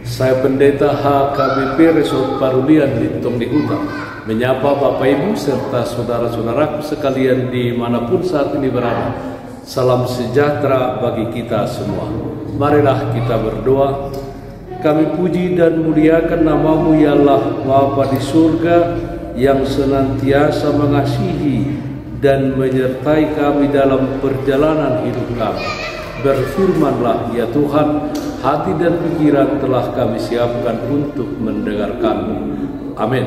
Saya Pendeta HKBP Resort Parulian Lintong di Huta menyapa Bapak Ibu serta saudara-saudaraku sekalian dimanapun saat ini berada. Salam sejahtera bagi kita semua. Marilah kita berdoa. Kami puji dan muliakan nama-Mu ya Allah Bapa di surga yang senantiasa mengasihi dan menyertai kami dalam perjalanan hidup kami. Berfirmanlah ya Tuhan, hati dan pikiran telah kami siapkan untuk mendengarkan-Mu. Amin.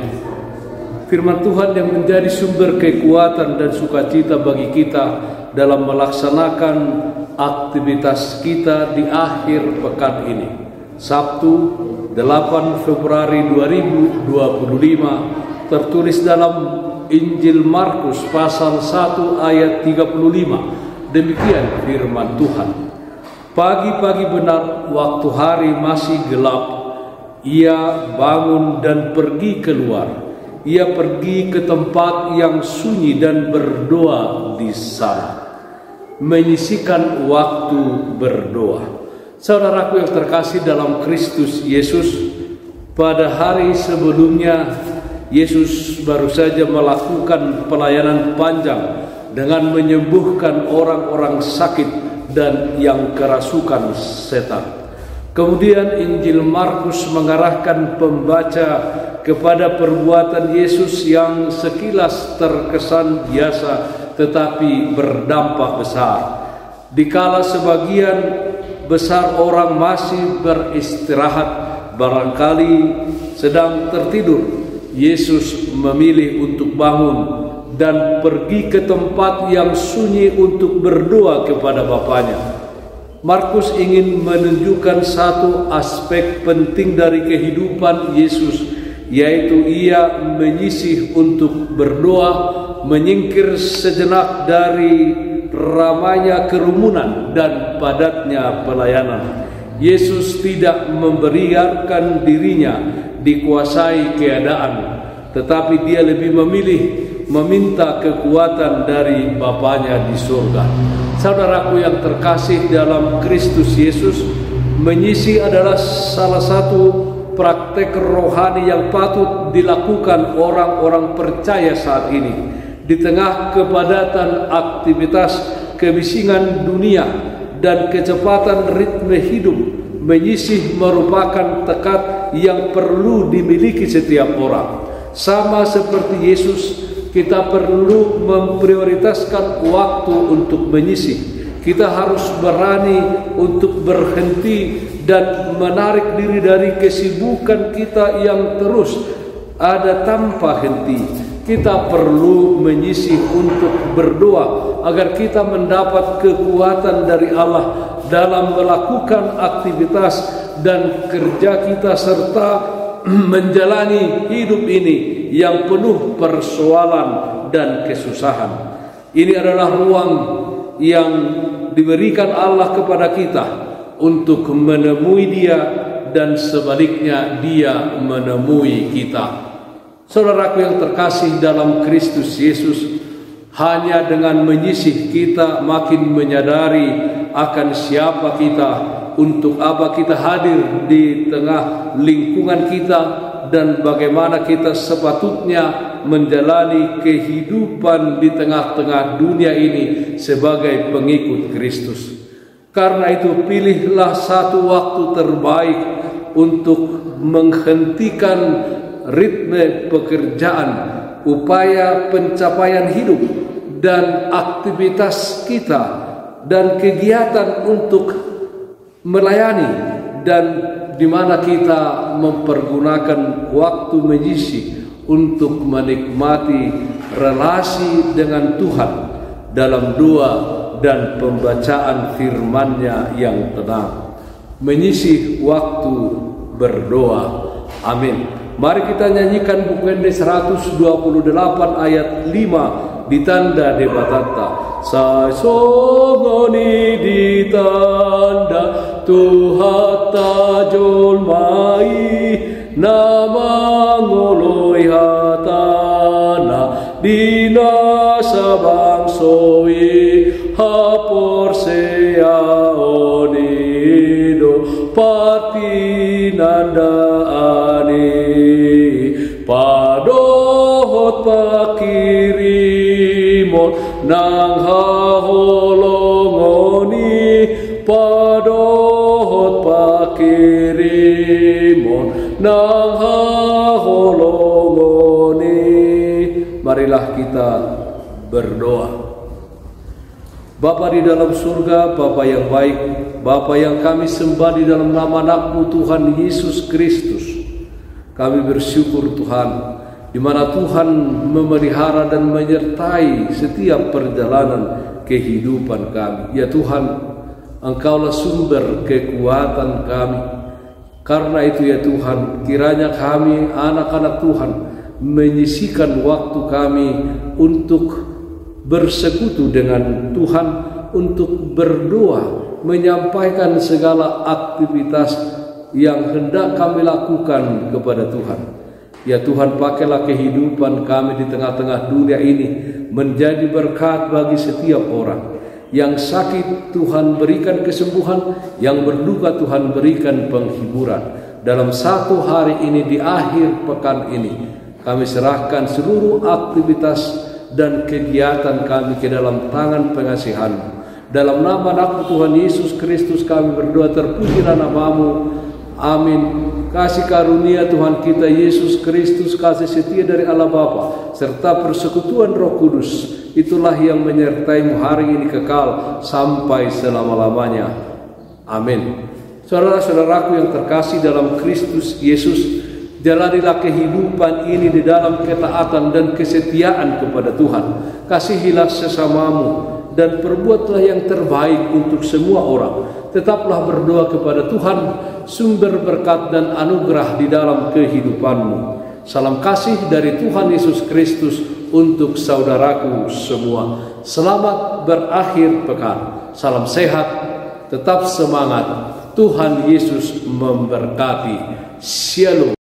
Firman Tuhan yang menjadi sumber kekuatan dan sukacita bagi kita dalam melaksanakan aktivitas kita di akhir pekan ini. Sabtu 8 Februari 2025 tertulis dalam Injil Markus pasal 1 ayat 35. Demikian firman Tuhan. Pagi-pagi benar waktu hari masih gelap, ia bangun dan pergi keluar. Ia pergi ke tempat yang sunyi dan berdoa di sana. Menyisihkan waktu berdoa. Saudaraku yang terkasih dalam Kristus Yesus, pada hari sebelumnya Yesus baru saja melakukan pelayanan panjang dengan menyembuhkan orang-orang sakit dan yang kerasukan setan. Kemudian Injil Markus mengarahkan pembaca kepada perbuatan Yesus yang sekilas terkesan biasa tetapi berdampak besar. Dikala sebagian besar orang masih beristirahat, barangkali sedang tertidur, Yesus memilih untuk bangun dan pergi ke tempat yang sunyi untuk berdoa kepada Bapanya. Markus ingin menunjukkan satu aspek penting dari kehidupan Yesus, yaitu ia menyisih untuk berdoa, menyingkir sejenak dari ramainya kerumunan dan padatnya pelayanan. Yesus tidak membiarkan dirinya dikuasai keadaan, tetapi dia lebih memilih meminta kekuatan dari Bapanya di surga. Saudaraku yang terkasih dalam Kristus Yesus, menyisih adalah salah satu praktek rohani yang patut dilakukan orang-orang percaya saat ini. Di tengah kepadatan aktivitas kebisingan dunia dan kecepatan ritme hidup, menyisih merupakan tekad yang perlu dimiliki setiap orang. Sama seperti Yesus, kita perlu memprioritaskan waktu untuk menyisih. Kita harus berani untuk berhenti dan menarik diri dari kesibukan kita yang terus ada tanpa henti. Kita perlu menyisih untuk berdoa agar kita mendapat kekuatan dari Allah dalam melakukan aktivitas dan kerja kita serta menjalani hidup ini yang penuh persoalan dan kesusahan. Ini adalah ruang yang diberikan Allah kepada kita untuk menemui Dia dan sebaliknya Dia menemui kita. Saudaraku yang terkasih dalam Kristus Yesus, hanya dengan menyisih kita makin menyadari akan siapa kita, untuk apa kita hadir di tengah lingkungan kita, dan bagaimana kita sepatutnya menjalani kehidupan di tengah-tengah dunia ini sebagai pengikut Kristus. Karena itu pilihlah satu waktu terbaik untuk menghentikan ritme pekerjaan, upaya pencapaian hidup, dan aktivitas kita dan kegiatan untuk melayani, dan di mana kita mempergunakan waktu menyisih untuk menikmati relasi dengan Tuhan dalam doa dan pembacaan firman-Nya yang tenang. Menyisih waktu berdoa. Amin. Mari kita nyanyikan Bukende 128 ayat 5 ditanda debatata. Sasongoni ditanda Tuhan tajul mai nama ngoloi hatana dina sabangsoi hapor sea onido pati pinandaane padohot pakirimon nang haholongoni padohot pakirimon nang haholongoni. Marilah kita berdoa. Bapa di dalam surga, Bapa yang baik, Bapa yang kami sembah di dalam nama anak-Mu Tuhan Yesus Kristus. Kami bersyukur Tuhan, di mana Tuhan memelihara dan menyertai setiap perjalanan kehidupan kami. Ya Tuhan, Engkaulah sumber kekuatan kami. Karena itu ya Tuhan, kiranya kami anak-anak Tuhan menyisihkan waktu kami untuk bersekutu dengan Tuhan, untuk berdoa, menyampaikan segala aktivitas yang hendak kami lakukan kepada Tuhan. Ya Tuhan, pakailah kehidupan kami di tengah-tengah dunia ini menjadi berkat bagi setiap orang. Yang sakit Tuhan berikan kesembuhan, yang berduka Tuhan berikan penghiburan. Dalam satu hari ini, di akhir pekan ini, kami serahkan seluruh aktivitas dan kegiatan kami ke dalam tangan pengasihan-Mu. Dalam nama anak Tuhan Yesus Kristus kami berdoa, terpujilah nama-Mu. Amin. Kasih karunia Tuhan kita Yesus Kristus, kasih setia dari Allah Bapa, serta persekutuan Roh Kudus, itulah yang menyertai-Mu hari ini kekal sampai selama-lamanya. Amin. Saudara-saudaraku yang terkasih dalam Kristus Yesus, jalanilah kehidupan ini di dalam ketaatan dan kesetiaan kepada Tuhan. Kasihilah sesamamu dan perbuatlah yang terbaik untuk semua orang. Tetaplah berdoa kepada Tuhan, sumber berkat dan anugerah di dalam kehidupanmu. Salam kasih dari Tuhan Yesus Kristus untuk saudaraku semua. Selamat berakhir pekan. Salam sehat, tetap semangat. Tuhan Yesus memberkati. Shalom.